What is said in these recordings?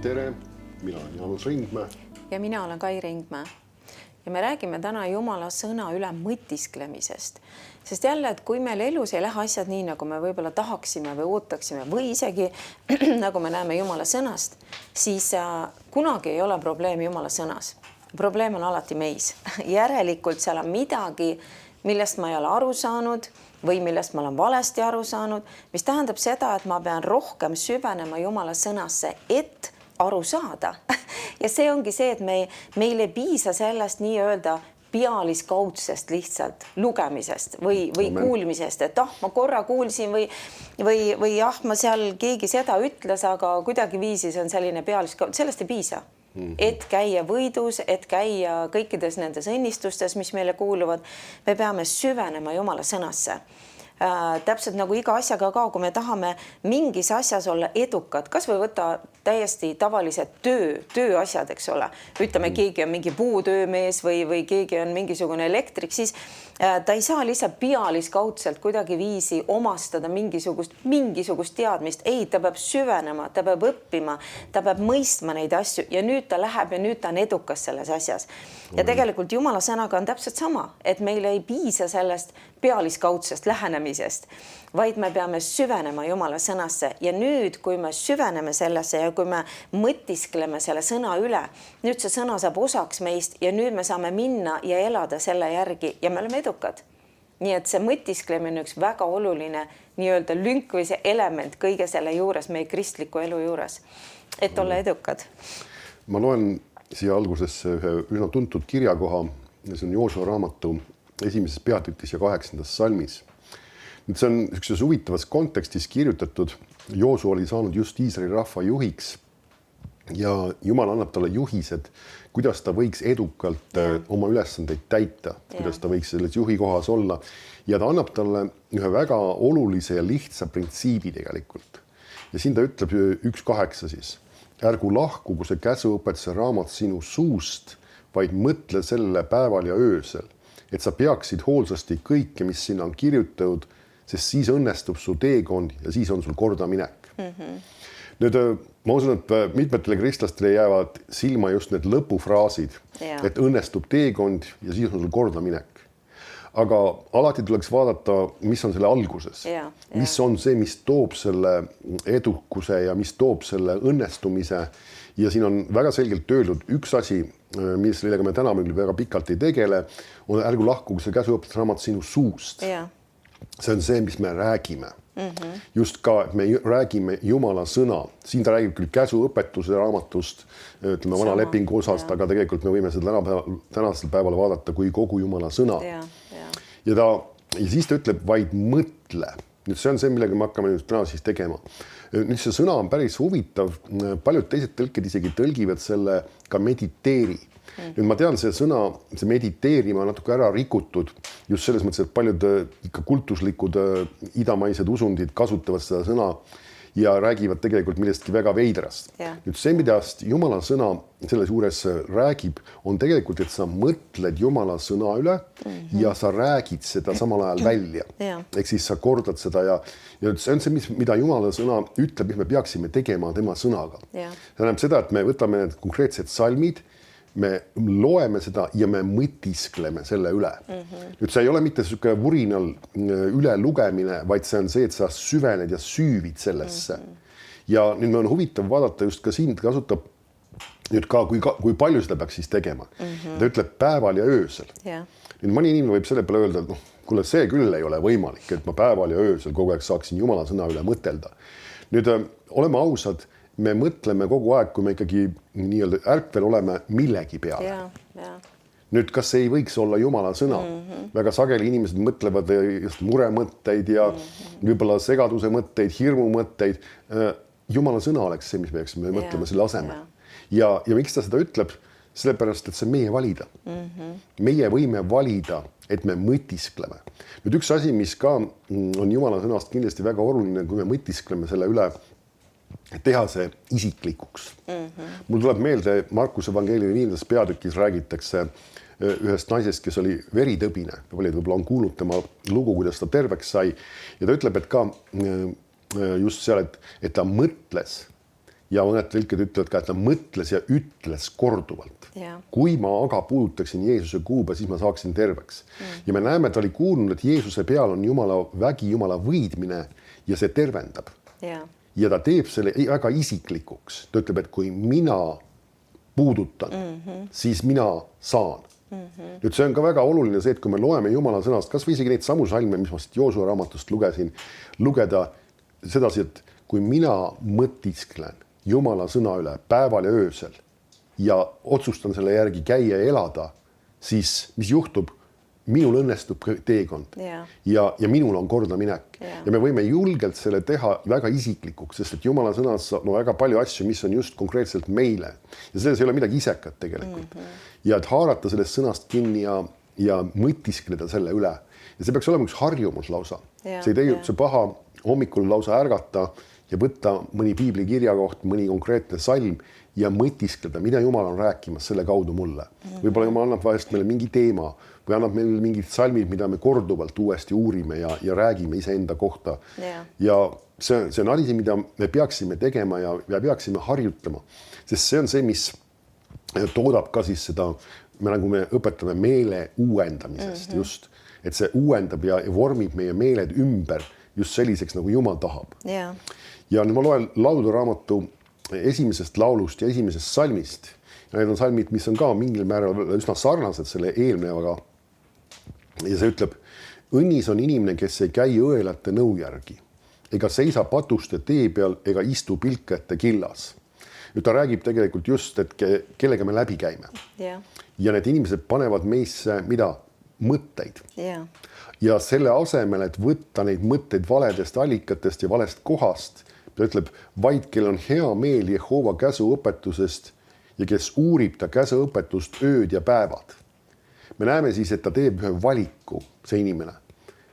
Tere, mina olen Jaanus Ringmäe. Ja mina olen Kai Ringmäe. Ja me räägime täna Jumala sõna üle mõtisklemisest. Sest jälle, et kui meil elus ei lähe asjad nii, nagu me võib-olla tahaksime või ootaksime või isegi nagu me näeme Jumala sõnast, siis kunagi ei ole probleemi Jumala sõnas. Probleem on alati meis. Järelikult seal on midagi, millest ma ei ole aru saanud või millest ma olen valesti aru saanud, mis tähendab seda, et ma pean rohkem süvenema Jumala sõnasse, et aru saada. Ja see ongi see, et meil ei piisa sellest nii-öelda pealiskaudsest lihtsalt lugemisest või kuulmisest, et ma korra kuulsin või ma seal keegi seda ütles, aga kuidagi viisis on selline pealiskaud, sellest ei piisa. Et käia võidus, et käia kõikides nendes õnnistustes, mis meile kuuluvad, me peame süvenema Jumala sõnasse. Täpselt nagu iga asjaga ka, kui me tahame mingis asjas olla edukad, kas või võtta täiesti tavalised tööasjad, eks ole. Ütleme, keegi on mingi puutöömees või keegi on mingisugune elektrik, siis ta ei saa lihtsalt pealiskaudselt kuidagi viisi omastada mingisugust teadmist. Ei, ta peab süvenema, ta peab õppima, ta peab mõistma neid asju ja nüüd ta läheb ja nüüd ta on edukas selles asjas. Ja tegelikult Jumala sõnaga on täpselt sama, et meil ei piisa sellest pealiskaudsest lähenemisest, vaid me peame süvenema Jumala sõnasse. Ja nüüd, kui me süveneme sellesse ja kui me mõtiskleme selle sõna üle, nüüd see sõna saab osaks meist ja nüüd me saame minna ja elada selle järgi ja me oleme edukad. Nii et see mõtisklemine on üks väga oluline nii-öelda lünk või see element kõige selle juures, meie kristliku elu juures, et olla edukad. Ma loen siia algusesse ühe üsna tuntud kirjakoha, see on Joosua raamatu esimeses peatükis ja 8. salmis. Nüüd see on ükses huvitavas kontekstis kirjutatud. Joosua oli saanud just Iisraeli rahva juhiks ja Jumal annab talle juhised, kuidas ta võiks edukalt oma ülesandeid täita, kuidas ta võiks selles juhi kohas olla. Ja ta annab talle ühe väga olulise ja lihtsa printsiibi tegelikult. Ja siin ta ütleb 1.8 siis. Ärgu lahkugu see käsuõpetuse raamat sinu suust, vaid mõtle selle päeval ja öösel, et sa peaksid hoolsasti kõike, mis sinna on kirjutatud, sest siis õnnestub su teekond ja siis on sul kordaminek. Nüüd ma usun, et mitmetele kristlastele jäävad silma just need lõpufraasid, et õnnestub teekond ja siis on sul kordaminek. Aga alati tuleks vaadata, mis on selle alguses. Mis on see, mis toob selle edukuse ja mis toob selle õnnestumise. Ja siin on väga selgelt öeldud üks asi, millega me täna väga pikalt ei tegele, on ärgu lahkugu see käsuõpetuse raamat sinu suust. See on see, mis me räägime. Just ka, et me räägime Jumala sõna. Siin ta räägib küll käsuõpetuse raamatust, ütleme vana lepingu osast, aga tegelikult me võime seda tänasel päeval vaadata kui kogu Jumala sõna. Ja siis ta ütleb vaid mõtle. Nüüd see on see, millega me hakkame nüüd täna siis tegema. Nüüd see sõna on päris huvitav. Paljud teised tõlked isegi tõlgivad selle ka mediteeri. Nüüd ma tean, see sõna, see mediteerima on natuke ära rikutud just selles mõttes, et paljud ikka kultuslikud idamaised usundid kasutavad seda sõna ja räägivad tegelikult millestki väga veidrast. Nüüd see, mida Jumala sõna selles juures räägib, on tegelikult, et sa mõtled Jumala sõna üle ja sa räägid seda samal ajal välja. Ehk siis sa kordad seda ja see on see, mida Jumala sõna ütleb, mis me peaksime tegema tema sõnaga. See tähendab seda, et me võtame need konkreetsed salmid, me loeme seda ja me mõtiskleme selle üle. Nüüd see ei ole mitte selline vurinal üle lugemine, vaid see on see, et sa süvened ja süüvid sellesse. Ja nüüd me on huvitav vaadata just ka siin, kasutab nüüd ka, kui palju seda peaks siis tegema. Ta ütleb päeval ja öösel. Nüüd mõni inimene võib selle peale öelda, et kuule, see küll ei ole võimalik, et ma päeval ja öösel kogu aeg saaksin Jumala sõna üle mõtelda. Nüüd oleme ausad, me mõtleme kogu aeg, kui me ikkagi nii-öelda ärkvel oleme millegi peale. Nüüd, kas ei võiks olla Jumala sõna? Väga sageli inimesed mõtlevad just muremõtteid ja võib-olla segaduse mõtteid, hirmu mõtteid. Jumala sõna oleks see, mis me peaksime mõtlema selle asemel. Ja miks ta seda ütleb? Sellepärast, et see on meie valida. Meie võime valida, et me mõtiskleme. Nüüd üks asi, mis ka on Jumala sõnast kindlasti väga oluline, kui me mõtiskleme selle üle, teha see isiklikuks. Mul tuleb meelde Markuse evangeeliumi 5. peatükis räägitakse ühest naisest, kes oli veritõbine. Võib-olla on kuulnud tema lugu, kuidas ta terveks sai. Ja ta ütleb, et ka just seal, et ta mõtles ja mõned tõlked ütlevad ka, et ta mõtles ja ütles korduvalt. Kui ma aga puudutaksin Jeesuse kuube, siis ma saaksin terveks. Ja me näeme, et ta oli kuulnud, et Jeesuse peal on Jumala vägi, Jumala võidmine ja see tervendab. Ja ta teeb selle väga isiklikuks. Ta ütleb, et kui mina puudutan, siis mina saan. Nüüd see on ka väga oluline see, et kui me loeme Jumala sõnast, kas või isegi neid samu salme, mis ma Joosua raamatust lugesin, lugeda sedasi, et kui mina mõtisklen Jumala sõna üle päeval ja öösel ja otsustan selle järgi käia ja elada, siis mis juhtub? Minul õnnestub teekond ja minul on kordaminek ja me võime julgelt selle teha väga isiklikuks, sest et Jumala sõnas on väga palju asju, mis on just konkreetselt meile ja selles ei ole midagi isekat tegelikult. Ja et haarata sellest sõnast kinni ja mõtiskleda selle üle ja see peaks olema üks harjumus lausa. See ei tee üldse paha hommikul lausa ärgata ja võtta mõni piiblikirja koht, mõni konkreetne salm ja mõtiskleda, mida Jumal on rääkimas selle kaudu mulle. Võib-olla Jumal annab vahest meile mingi teema või annab meile mingid salmid, mida me korduvalt uuesti uurime ja räägime iseenda kohta. Ja see on asi, mida me peaksime tegema ja peaksime harjutama, sest see on see, mis toodab ka siis seda, nagu me õpetame meele uuendamisest just, et see uuendab ja vormib meie meeled ümber just selliseks, nagu Jumal tahab. Ja nüüd ma loen laulude raamatu esimesest laulust ja esimesest salmist. Ja need on salmid, mis on ka mingil määral üsna sarnased selle eelnevaga. Ja see ütleb, õnnis on inimene, kes ei käi õelate nõu järgi, ega seisa patuste tee peal, ega istu pilkajate killas. Nüüd ta räägib tegelikult just, et kellega me läbi käime. Ja need inimesed panevad meisse mida? Mõtteid. Ja selle asemel, et võtta neid mõtteid valedest allikatest ja valest kohast, ta ütleb, vaid kel on hea meel Jehova käsuõpetusest ja kes uurib ta käsuõpetust ööd ja päevad. Me näeme siis, et ta teeb ühe valiku, see inimene.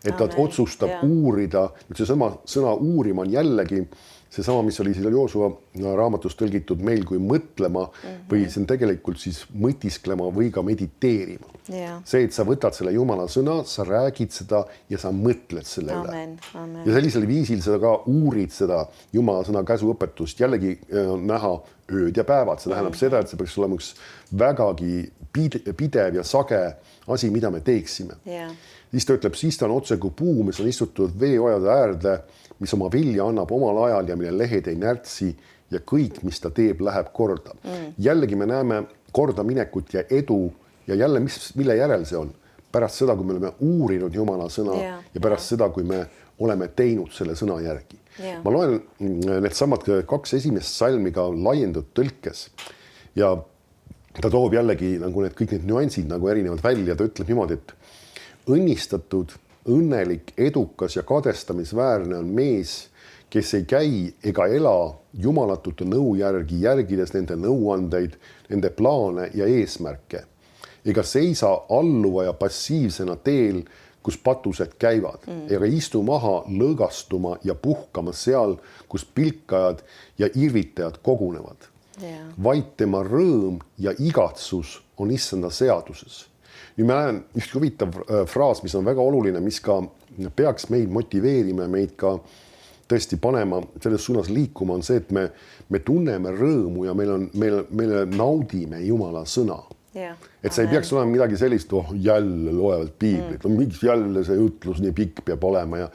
Et ta otsustab uurida, nüüd see sõna uurima on jällegi seesama, mis oli seal Joosua raamatus tõlgitud meil kui mõtlema või see on tegelikult siis mõtisklema või ka mediteerima. See, et sa võtad selle Jumala sõna, sa räägid seda ja sa mõtled selle üle. Ja sellisel viisil sa ka uurid seda Jumala sõna käsuõpetust. Jällegi on näha ööd ja päevad. See tähendab seda, et see peaks olema üks vägagi pidev ja sage asi, mida me teeksime. Siis ta ütleb, siis ta on otse kui puu, mis on istutud veeojade äärde, mis oma vilja annab omal ajal ja mille lehed ei närtsi ja kõik, mis ta teeb, läheb korda. Jällegi me näeme korda minekut ja edu ja jälle, mille järel see on? Pärast seda, kui me oleme uurinud Jumala sõna ja pärast seda, kui me oleme teinud selle sõna järgi. Ma loen need samad 2 esimest salmi ka laiendatud tõlkes ja ta toob jällegi nagu kõik need nüansid nagu erinevad välja. Ta ütleb niimoodi, et õnnistatud, õnnelik, edukas ja kadestamisväärne on mees, kes ei käi ega ela jumalatute nõu järgi, järgides nende nõuandeid, nende plaane ja eesmärke. Ega seisa alluva ja passiivsena teel, kus patused käivad, ega istu maha lõõgastuma ja puhkama seal, kus pilkajad ja irvitajad kogunevad. Vaid tema rõõm ja igatsus on issanda seaduses. Nüüd ma näen üks huvitav fraas, mis on väga oluline, mis ka peaks meid motiveerima, meid ka tõesti panema selles suunas liikuma, on see, et me tunneme rõõmu ja meile naudime Jumala sõna. Et see ei peaks olema midagi sellist, jälle loevad piiblit, miks jälle see jutlus nii pikk peab olema ja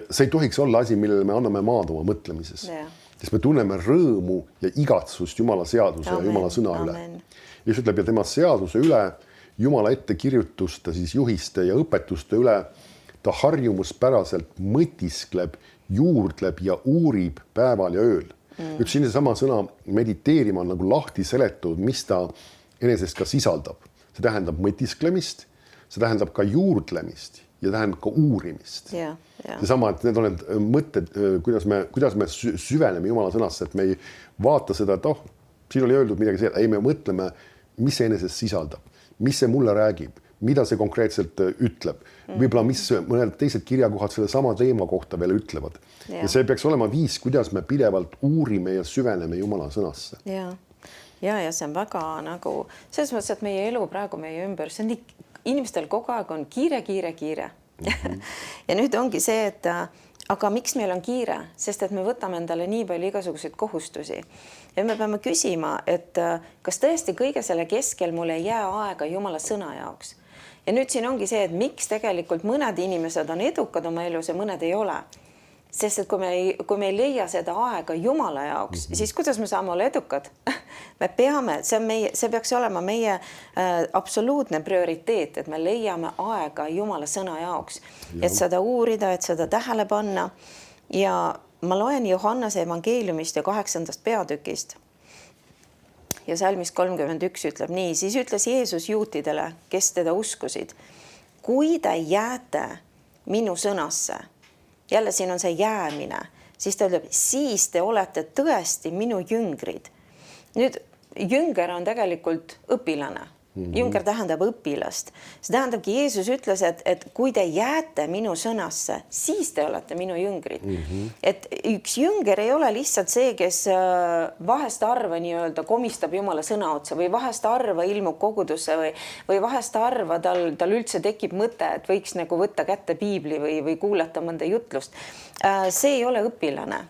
see ei tohiks olla asi, millele me anname maad oma mõtlemises. Sest me tunneme rõõmu ja igatsust Jumala seaduse ja Jumala sõna üle. Ja see ütleb, ja tema seaduse üle Jumala ettekirjutuste, siis juhiste ja õpetuste üle ta harjumuspäraselt mõtiskleb, juurdleb ja uurib päeval ja ööl. Nüüd siin seesama sõna mediteerima on nagu lahti seletud, mis ta enesest ka sisaldab. See tähendab mõtisklemist, see tähendab ka juurdlemist ja tähendab ka uurimist. Seesama, et need on need mõtted, kuidas me süveneme Jumala sõnasse, et me ei vaata seda, et siin oli öeldud midagi seda, ei me mõtleme, mis see enesest sisaldab. Mis see mulle räägib, mida see konkreetselt ütleb, võib-olla mis mõned teised kirjakohad selle sama teema kohta veel ütlevad. Ja see peaks olema viis, kuidas me pidevalt uurime ja süveneme Jumala sõnasse. Ja see on väga nagu, selles mõttes, et meie elu praegu meie ümber, see on inimestel kogu aeg on kiire. Ja nüüd ongi see, et aga miks meil on kiire, sest et me võtame endale nii palju igasuguseid kohustusi ja me peame küsima, et kas tõesti kõige selle keskel mul ei jää aega Jumala sõna jaoks. Ja nüüd siin ongi see, et miks tegelikult mõned inimesed on edukad oma elus ja mõned ei ole. Sest et kui me ei leia seda aega Jumala jaoks, siis kuidas me saame olla edukad? Me peame, see peaks olema meie absoluutne prioriteet, et me leiame aega Jumala sõna jaoks, et seda uurida, et seda tähele panna. Ja ma loen Johannese evangeeliumist ja 8. peatükist. Ja salmis 31 ütleb nii, siis ütles Jeesus juutidele, kes teda uskusid. Kui te jääte minu sõnasse, jälle siin on see jäämine, siis ta ütleb, siis te olete tõesti minu jüngrid. Nüüd jünger on tegelikult õpilane. Jünger tähendab õpilast. See tähendabki, Jeesus ütles, et kui te jääte minu sõnasse, siis te olete minu jüngrid. Et üks jünger ei ole lihtsalt see, kes vahest arva nii-öelda komistab Jumala sõna otsa või vahest arva ilmub kogudusse või vahest arva tal üldse tekib mõte, et võiks nagu võtta kätte piibli või kuulata mõnda jutlust. See ei ole õpilane.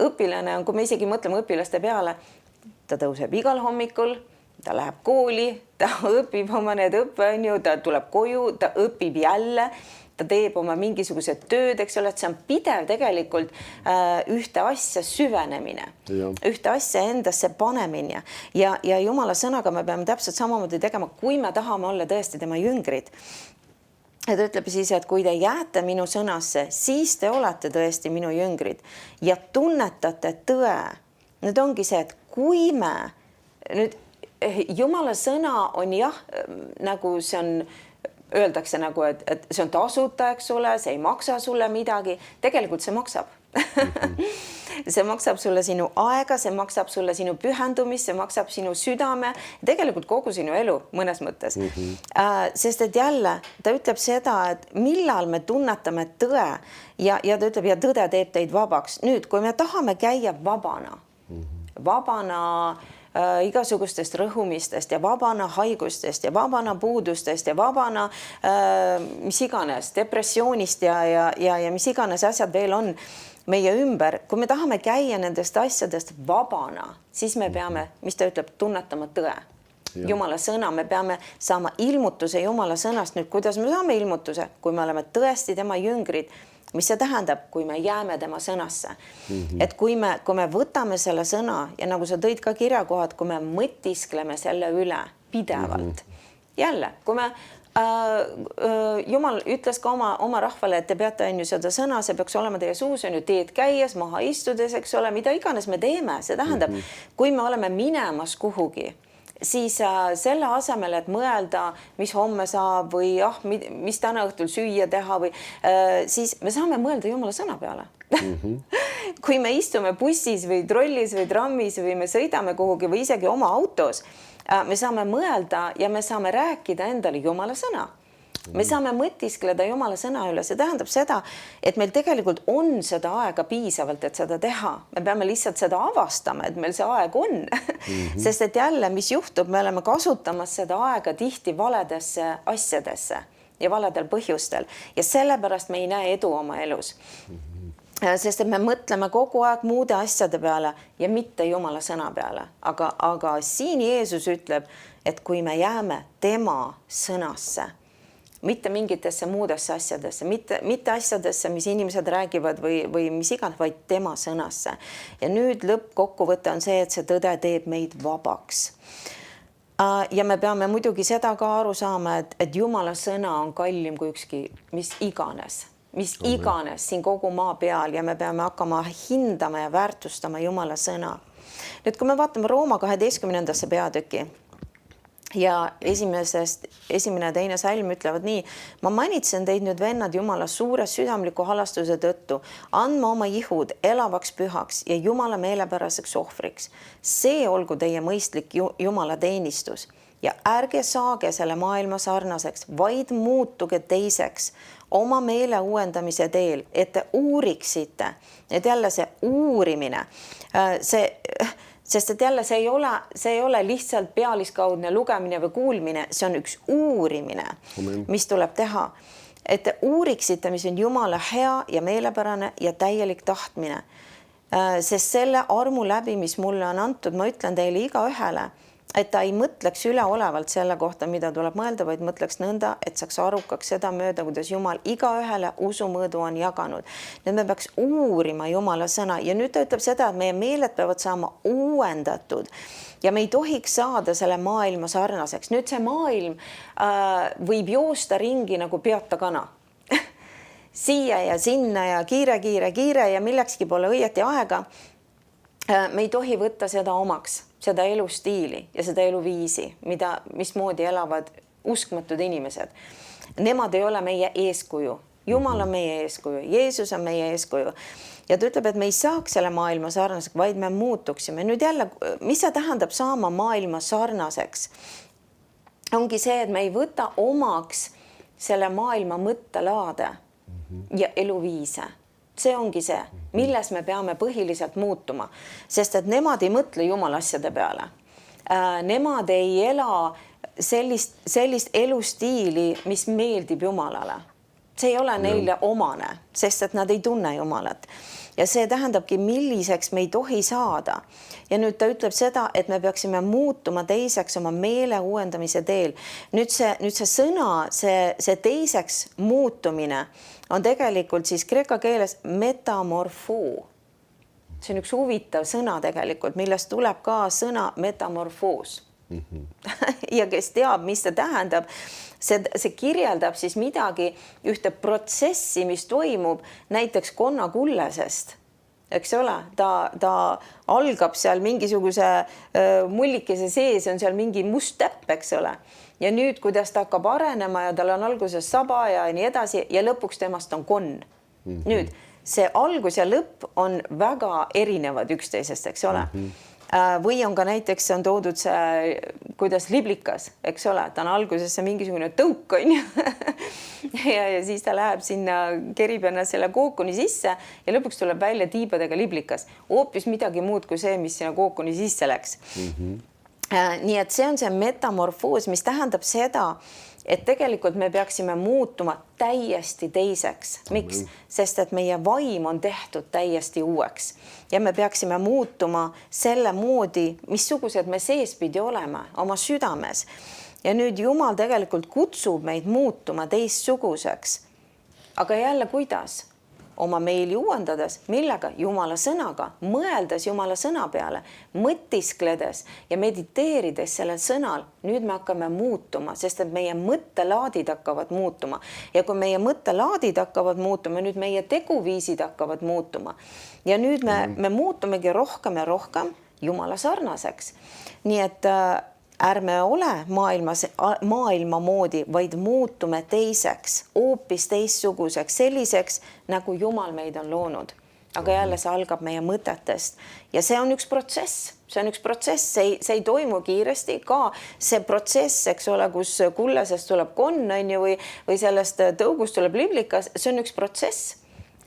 Õpilane on, kui me isegi mõtleme õpilaste peale, ta tõuseb igal hommikul, ta läheb kooli, ta õpib oma need õppeonju, ta tuleb koju, ta õpib jälle, ta teeb oma mingisugused tööd, eks ole, et see on pidev tegelikult ühte asja süvenemine, ühte asja endasse panemine ja Jumala sõnaga me peame täpselt samamoodi tegema, kui me tahame olla tõesti tema jüngrid. Ja ta ütleb siis, et kui te jääte minu sõnasse, siis te olete tõesti minu jüngrid ja tunnetate tõe. Nüüd ongi see, et kui me nüüd Jumala sõna on jah, nagu see on, öeldakse nagu, et see on tasuta, eks ole, see ei maksa sulle midagi. Tegelikult see maksab. See maksab sulle sinu aega, see maksab sulle sinu pühendumist, see maksab sinu südame, tegelikult kogu sinu elu mõnes mõttes. Sest et jälle ta ütleb seda, et millal me tunnetame tõe ja ta ütleb, ja tõde teeb teid vabaks. Nüüd, kui me tahame käia vabana igasugustest rõhumistest ja vabana haigustest ja vabana puudustest ja vabana mis iganes depressioonist ja mis iganes asjad veel on meie ümber. Kui me tahame käia nendest asjadest vabana, siis me peame, mis ta ütleb, tunnetama tõe. Jumala sõna, me peame saama ilmutuse Jumala sõnast. Nüüd, kuidas me saame ilmutuse? Kui me oleme tõesti tema jüngrid, mis see tähendab, kui me jääme tema sõnasse. Et kui me võtame selle sõna ja nagu sa tõid ka kirjakohad, kui me mõtiskleme selle üle pidevalt. Jälle, kui me Jumal ütles ka oma rahvale, et te peate ju seda sõna, see peaks olema teie suus, on ju teed käies, maha istudes, eks ole, mida iganes me teeme. See tähendab, kui me oleme minemas kuhugi, siis selle asemel, et mõelda, mis homme saab või mis täna õhtul süüa teha või siis me saame mõelda Jumala sõna peale. Kui me istume bussis või trollis või trammis või me sõidame kuhugi või isegi oma autos, me saame mõelda ja me saame rääkida endale Jumala sõna. Me saame mõtiskleda Jumala sõna üle. See tähendab seda, et meil tegelikult on seda aega piisavalt, et seda teha. Me peame lihtsalt seda avastama, et meil see aeg on. Sest et jälle, mis juhtub, me oleme kasutamas seda aega tihti valedesse asjadesse ja valedel põhjustel. Ja sellepärast me ei näe edu oma elus. Sest et me mõtleme kogu aeg muude asjade peale ja mitte Jumala sõna peale. Aga siin Jeesus ütleb, et kui me jääme tema sõnasse, mitte mingitesse muudesse asjadesse, mitte asjadesse, mis inimesed räägivad või mis iganes, vaid tema sõnasse. Ja nüüd lõppkokkuvõte on see, et see tõde teeb meid vabaks. Ja me peame muidugi seda ka aru saama, et Jumala sõna on kallim kui ükski, mis iganes siin kogu maa peal ja me peame hakkama hindama ja väärtustama Jumala sõna. Nüüd, kui me vaatame Rooma 12. peatüki, ja esimene ja teine salm ütlevad nii, ma manitsen teid nüüd vennad Jumala suure südamliku halastuse tõttu, andma oma ihud elavaks pühaks ja Jumala meelepäraseks ohvriks. See olgu teie mõistlik Jumala teenistus ja ärge saage selle maailma sarnaseks, vaid muutuge teiseks oma meele uuendamise teel, et te uuriksite, et jälle see uurimine, sest et jälle see ei ole lihtsalt pealiskaudne lugemine või kuulmine, see on üks uurimine, mis tuleb teha. et te uuriksite, mis on Jumala hea ja meelepärane ja täielik tahtmine. Sest selle armu läbi, mis mulle on antud, ma ütlen teile igaühele, et ta ei mõtleks üleolevalt selle kohta, mida tuleb mõelda, vaid mõtleks nõnda, et saaks arukaks seda mööda, kuidas Jumal igaühele usumõõdu on jaganud. Nüüd me peaks uurima Jumala sõna ja nüüd ta ütleb seda, et meie meeled peavad saama uuendatud ja me ei tohiks saada selle maailma sarnaseks. Nüüd see maailm võib joosta ringi nagu peata kana. Siia ja sinna ja kiire ja millekski pole õieti aega. Me ei tohi võtta seda omaks, seda elustiili ja seda eluviisi, mismoodi elavad uskmatud inimesed. Nemad ei ole meie eeskuju. Jumal on meie eeskuju, Jeesus on meie eeskuju. Ja ta ütleb, et me ei saaks selle maailma sarnaseks, vaid me muutuksime. Nüüd jälle, mis see tähendab saama maailma sarnaseks? Ongi see, et me ei võta omaks selle maailma mõttelaade ja eluviise. See ongi see, milles me peame põhiliselt muutuma, sest et nemad ei mõtle Jumala asjade peale. Nemad ei ela sellist elustiili, mis meeldib Jumalale. See ei ole neile omane, sest et nad ei tunne Jumalat. Ja see tähendabki, milliseks me ei tohi saada. Ja nüüd ta ütleb seda, et me peaksime muutuma teiseks oma meele uuendamise teel. Nüüd see sõna, see teiseks muutumine on tegelikult siis kreeka keeles metamorfoo. See on üks huvitav sõna tegelikult, millest tuleb ka sõna metamorfoos. Ja kes teab, mis see tähendab, see kirjeldab siis midagi, ühte protsessi, mis toimub näiteks konnakullesest. Eks ole, ta algab seal mingisuguse mullikese sees, on seal mingi must täpp, eks ole. Ja nüüd, kuidas ta hakkab arenema ja tal on alguses saba ja nii edasi ja lõpuks temast on konn. Nüüd, see algus ja lõpp on väga erinevad üksteisest, eks ole. Või on ka näiteks on toodud see, kuidas liblikas, eks ole, ta on algusesse mingisugune tõuk, on ju. ja siis ta läheb sinna, kerib ennast selle kookuni sisse ja lõpuks tuleb välja tiibadega liblikas. Hoopis midagi muud kui see, mis sinna kookuni sisse läks. Nii et see on see metamorfoos, mis tähendab seda, et tegelikult me peaksime muutuma täiesti teiseks. Miks? Sest et meie vaim on tehtud täiesti uueks ja me peaksime muutuma selle moodi, missugused me seespidi oleme oma südames. Ja nüüd Jumal tegelikult kutsub meid muutuma teistsuguseks. Aga jälle kuidas? Oma meeli uuendades, millega? Jumala sõnaga, mõeldes Jumala sõna peale, mõtiskledes ja mediteerides sellel sõnal. Nüüd me hakkame muutuma, sest et meie mõttelaadid hakkavad muutuma. Ja kui meie mõttelaadid hakkavad muutuma, nüüd meie teguviisid hakkavad muutuma. Ja nüüd me muutumegi rohkem ja rohkem Jumala sarnaseks. Nii et ärme ole maailma moodi, vaid muutume teiseks, hoopis teistsuguseks, selliseks, nagu Jumal meid on loonud. Aga jälle see algab meie mõtetest. Ja see on üks protsess. See ei toimu kiiresti. Ka see protsess, eks ole, kus kullesest tuleb konn, või sellest tõugust tuleb liblikas, see on üks protsess.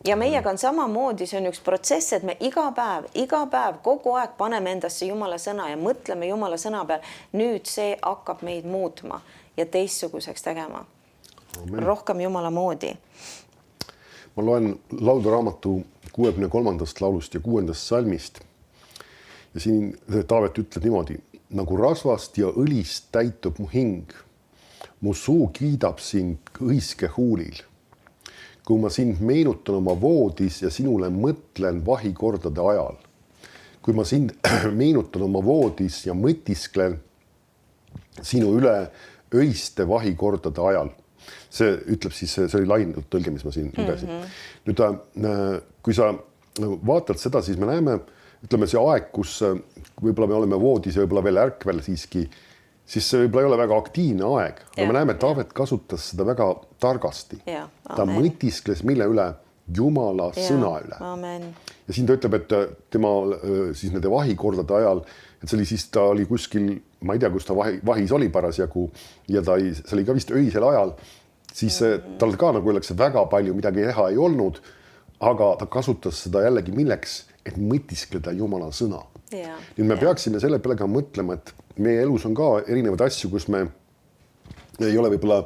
Ja meiega on samamoodi, see on üks protsess, et me iga päev, kogu aeg paneme endasse Jumala sõna ja mõtleme Jumala sõna peal. Nüüd see hakkab meid muutma ja teistsuguseks tegema. Amen. Rohkem Jumala moodi. Ma loen lauluraamatu 63. laulust ja 6. salmist. Ja siin Taavet ütleb niimoodi, nagu rasvast ja õlist täitub mu hing. Mu suu kiidab sind õiske huulil. Kui ma sind meenutan oma voodis ja sinule mõtlen vahikordade ajal. Kui ma sind meenutan oma voodis ja mõtisklen sinu üle öiste vahikordade ajal. See ütleb siis, see oli lainult tõlge, mis ma siin lugesin. Nüüd, kui sa vaatad seda, siis me näeme, ütleme see aeg, kus võib-olla me oleme voodis ja võib-olla veel ärkvel siiski, siis see võib-olla ei ole väga aktiivne aeg. Aga me näeme, et Taavet kasutas seda väga targasti. Ta mõtiskles mille üle? Jumala sõna üle. Amen. Ja siin ta ütleb, et tema siis nende vahikordade ajal, et see oli siis, ta oli kuskil, ma ei tea, kus ta vahis oli parasjagu ja see oli ka vist öisel ajal, siis tal ka nagu öeldakse väga palju midagi teha ei olnud, aga ta kasutas seda jällegi milleks, et mõtiskleda Jumala sõna. Nüüd me peaksime selle peale ka mõtlema, et meie elus on ka erinevaid asju, kus me ei ole võib-olla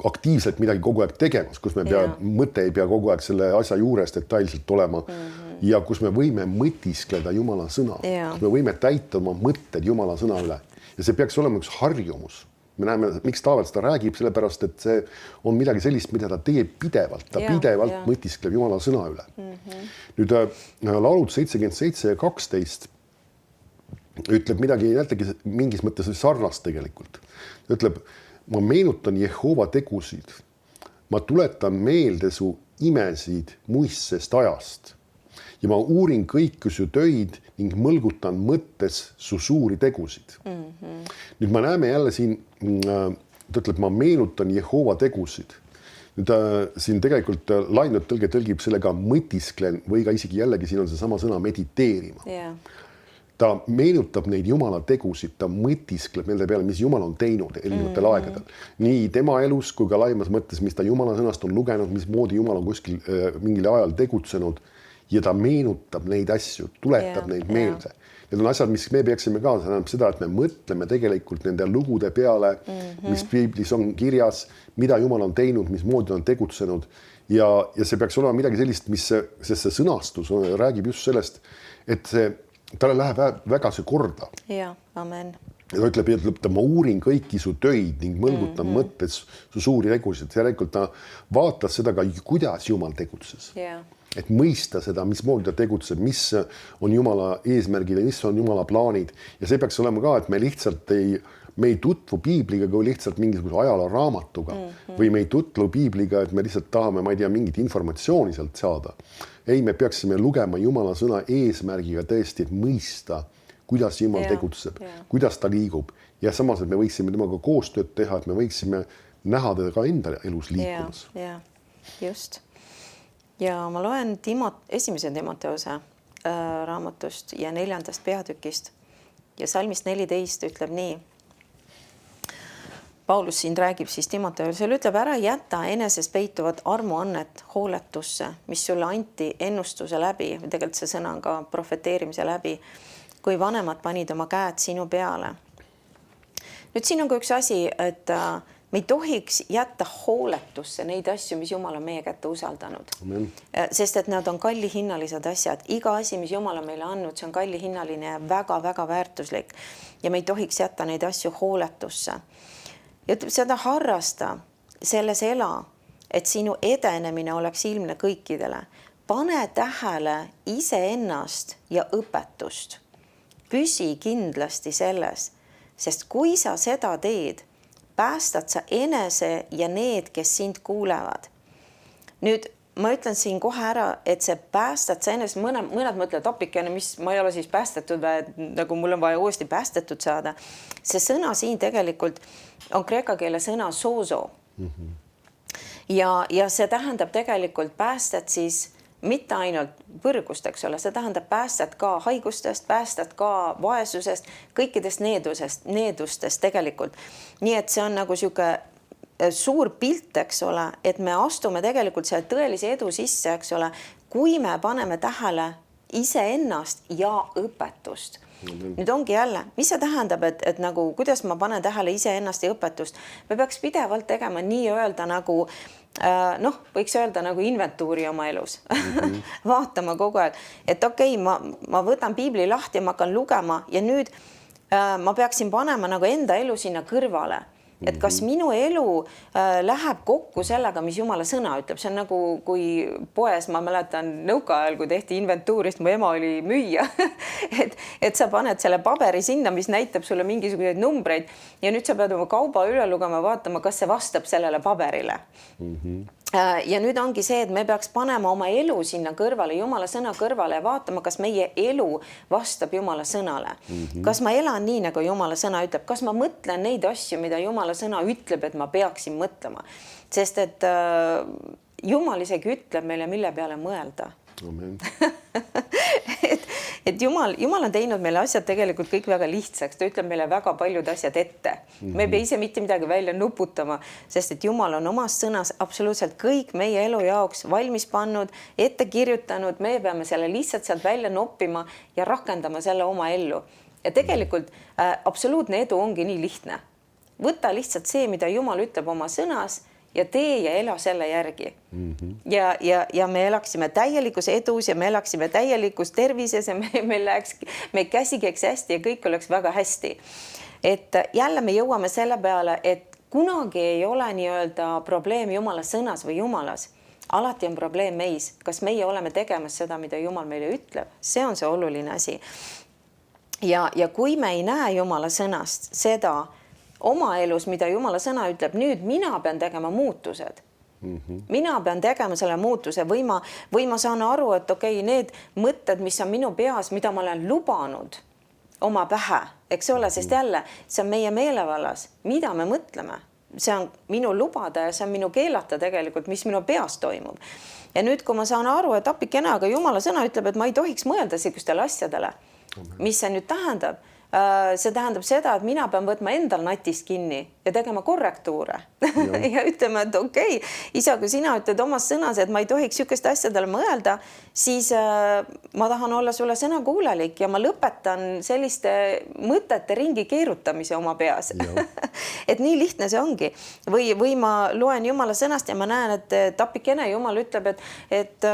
aktiivselt midagi kogu aeg tegemas, kus me mõte ei pea kogu aeg selle asja juures detailselt olema ja kus me võime mõtiskleda Jumala sõna, kus me võime täita oma mõtted Jumala sõna üle ja see peaks olema üks harjumus. Me näeme, miks Taavet seda räägib, sellepärast, et see on midagi sellist, mida ta teeb pidevalt, pidevalt mõtiskleb Jumala sõna üle. Nüüd laulud 77 ja 12 ütleb midagi, jällegi mingis mõttes sarnast tegelikult. Ta ütleb, ma meenutan Jehova tegusid, ma tuletan meelde su imesid muistsest ajast ja ma uurin kõiki su töid ning mõlgutan mõttes su suuri tegusid. Nüüd me näeme jälle siin, ta ütleb, ma meenutan Jehova tegusid. Nüüd siin tegelikult lainut tõlgib sellega mõtisklen või ka isegi jällegi siin on see sama sõna mediteerima. Ta meenutab neid Jumala tegusid, ta mõtiskleb nende peale, mis Jumal on teinud erinevatel aegadel. Nii tema elus kui ka laimas mõttes, mis ta Jumala sõnast on lugenud, mismoodi Jumal on kuskil mingil ajal tegutsenud ja ta meenutab neid asju, tuletab neid meelde. Need on asjad, mis me peaksime ka, see tähendab seda, et me mõtleme tegelikult nende lugude peale, mis piiblis on kirjas, mida Jumal on teinud, mismoodi on tegutsenud ja see peaks olema midagi sellist, sest see sõnastus räägib just sellest, et talle läheb väga see korda. Ja, amen. Ja ta ütleb, ma uurin kõiki su töid ning mõlgutan mõttes su suuri tegusid. Järelikult ta vaatas seda ka, kuidas Jumal tegutses. Et mõista seda, mismoodi ta tegutseb, mis on Jumala eesmärgid ja mis on Jumala plaanid. Ja see peaks olema ka, et me lihtsalt me ei tutvu piibliga kui lihtsalt mingisuguse ajaloo raamatuga või me ei tutvu piibliga, et me lihtsalt tahame, ma ei tea, mingit informatsiooni sealt saada. Ei, me peaksime lugema Jumala sõna eesmärgiga tõesti, et mõista, kuidas Jumal tegutseb, kuidas ta liigub ja samas, et me võiksime temaga koostööd teha, et me võiksime näha teda ka enda elus liikumas. Ja, just. Ja ma loen esimese Timoteuse raamatust ja 4. peatükist ja salmist 14 ütleb nii. Paulus siin räägib siis Timoteusele, ütleb ära jäta eneses peituvat armuannet hooletusse, mis sulle anti ennustuse läbi, või tegelikult see sõna on ka profeteerimise läbi, kui vanemad panid oma käed sinu peale. Nüüd siin on ka üks asi, et me ei tohiks jätta hooletusse neid asju, mis Jumal on meie kätte usaldanud. Sest et nad on kallihinnalised asjad. Iga asi, mis Jumal on meile andnud, see on kallihinnaline ja väga-väga väärtuslik. Ja me ei tohiks jätta neid asju hooletusse. Ja seda harrasta, selles ela, et sinu edenemine oleks ilmne kõikidele. Pane tähele iseennast ja õpetust. Püsi kindlasti selles, sest kui sa seda teed, päästad sa enese ja need, kes sind kuulevad. Nüüd ma ütlen siin kohe ära, et see päästad sa enese, mõned mõtlevad appikene, mis ma ei ole siis päästetud või nagu mul on vaja uuesti päästetud saada. See sõna siin tegelikult on kreeka keele sõna sozo. Ja see tähendab tegelikult päästet siis mitte ainult võrgust, eks ole, see tähendab päästet ka haigustest, päästet ka vaesusest, kõikidest needustest tegelikult. Nii et see on nagu siuke suur pilt, eks ole, et me astume tegelikult selle tõelise edu sisse, eks ole, kui me paneme tähele iseennast ja õpetust. Nüüd ongi jälle, mis see tähendab, et nagu, kuidas ma panen tähele iseennast ja õpetust? Me peaks pidevalt tegema nii-öelda nagu, võiks öelda nagu inventuuri oma elus. Vaatama kogu aeg, et okei, ma võtan piibli lahti ja ma hakkan lugema ja nüüd ma peaksin panema nagu enda elu sinna kõrvale. Et kas minu elu läheb kokku sellega, mis Jumala sõna ütleb. See on nagu, kui poes, ma mäletan nõukaajal, kui tehti inventuurist, mu ema oli müüja, et sa paned selle paberi sinna, mis näitab sulle mingisuguseid numbreid ja nüüd sa pead oma kauba üle lugema, vaatama, kas see vastab sellele paberile. Ja nüüd ongi see, et me peaks panema oma elu sinna kõrvale, Jumala sõna kõrvale ja vaatama, kas meie elu vastab Jumala sõnale. Kas ma elan nii, nagu Jumala sõna ütleb? Kas ma mõtlen neid asju, mida Jumala sõna ütleb, et ma peaksin mõtlema? Sest et Jumal isegi ütleb meile, mille peale mõelda. Amen. et Jumal on teinud meile asjad tegelikult kõik väga lihtsaks. Ta ütleb meile väga paljud asjad ette. Me ei pea ise mitte midagi välja nuputama, sest et Jumal on omas sõnas absoluutselt kõik meie elu jaoks valmis pannud, ette kirjutanud. Me peame selle lihtsalt sealt välja noppima ja rakendama selle oma ellu. Ja tegelikult absoluutne edu ongi nii lihtne. Võta lihtsalt see, mida Jumal ütleb oma sõnas ja tee ja ela selle järgi. Ja me elaksime täielikus edus ja me elaksime täielikus tervises ja me käsikäiks hästi ja kõik oleks väga hästi. Et jälle me jõuame selle peale, et kunagi ei ole nii-öelda probleem Jumala sõnas või Jumalas. Alati on probleem meis. Kas meie oleme tegemas seda, mida Jumal meile ütleb? See on see oluline asi. Ja kui me ei näe Jumala sõnast seda oma elus, mida Jumala sõna ütleb, nüüd mina pean tegema muutused. Mina pean tegema selle muutuse või ma saan aru, et okei, need mõtted, mis on minu peas, mida ma olen lubanud oma pähe, eks ole, sest jälle, see on meie meelevallas, mida me mõtleme. See on minu lubada ja see on minu keelata tegelikult, mis minu peas toimub. Ja nüüd, kui ma saan aru, et appikene, aga Jumala sõna ütleb, et ma ei tohiks mõelda sellistele asjadele. Mis see nüüd tähendab? See tähendab seda, et mina pean võtma endal natist kinni ja tegema korrektuure ja ütlema, et okei, isa, kui sina ütled omas sõnas, et ma ei tohiks sükest asjadele mõelda, siis ma tahan olla sulle sõnakuulelik ja ma lõpetan selliste mõtete ringi keerutamise oma peas. Et nii lihtne see ongi. Või ma loen Jumala sõnast ja ma näen, et appikene Jumal ütleb, et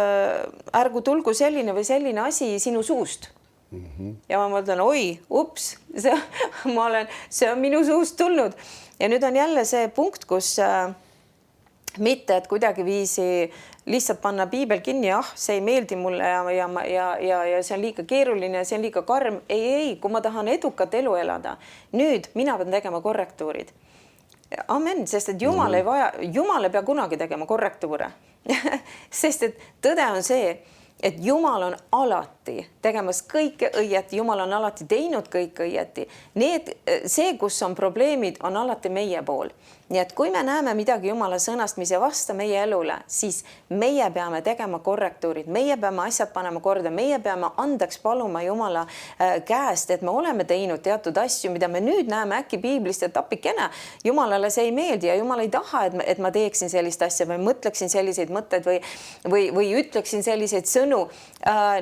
ärgu tulgu selline või selline asi sinu suust. Ja ma mõtlen, oi, ups, see on minu suust tulnud. Ja nüüd on jälle see punkt, kus mitte, et kuidagi viisi lihtsalt panna piibel kinni, see ei meeldi mulle ja see on liiga keeruline, see on liiga karm. Ei, kui ma tahan edukat elu elada, nüüd mina pean tegema korrektuurid. Amen, sest et Jumal ei pea kunagi tegema korrektuure. Sest et tõde on see, et Jumal on alati tegemas kõike õieti, Jumal on alati teinud kõik õieti. See, kus on probleemid, on alati meie pool. Nii et kui me näeme midagi Jumala sõnast, mis ei vasta meie elule, siis meie peame tegema korrektuurid, meie peame asjad panema korda, meie peame andeks paluma Jumala käest, et me oleme teinud teatud asju, mida me nüüd näeme äkki piiblist, et appikene, Jumalale see ei meeldi ja Jumal ei taha, et ma teeksin sellist asja või mõtleksin selliseid mõtteid või ütleksin selliseid sõnu.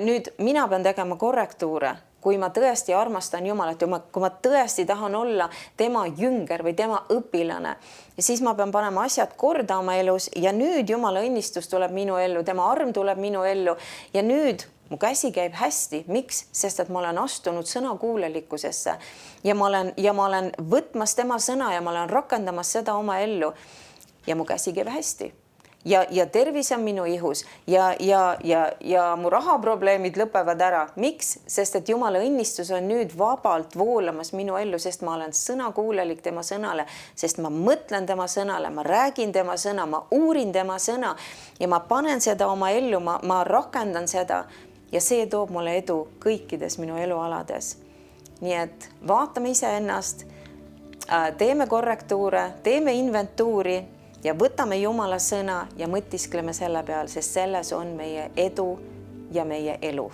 Nüüd mina pean tegema korrektuure. Kui ma tõesti armastan Jumalat ja kui ma tõesti tahan olla tema jünger või tema õpilane, siis ma pean panema asjad korda oma elus ja nüüd Jumala õnnistus tuleb minu ellu, tema arm tuleb minu ellu ja nüüd mu käsi käib hästi. Miks? Sest et ma olen astunud sõnakuulelikkusesse ja ma olen võtmas tema sõna ja ma olen rakendamas seda oma ellu ja mu käsi käib hästi. Ja tervis on minu ihus ja mu rahaprobleemid lõpevad ära. Miks? Sest et Jumala õnnistus on nüüd vabalt voolamas minu ellu, sest ma olen sõnakuulelik tema sõnale, sest ma mõtlen tema sõnale, ma räägin tema sõna, ma uurin tema sõna ja ma panen seda oma ellu, ma rakendan seda ja see toob mulle edu kõikides minu elualades. Nii et vaatame iseennast, teeme korrektuure, teeme inventuuri ja võtame Jumala sõna ja mõtiskleme selle peal, sest selles on meie edu ja meie elu.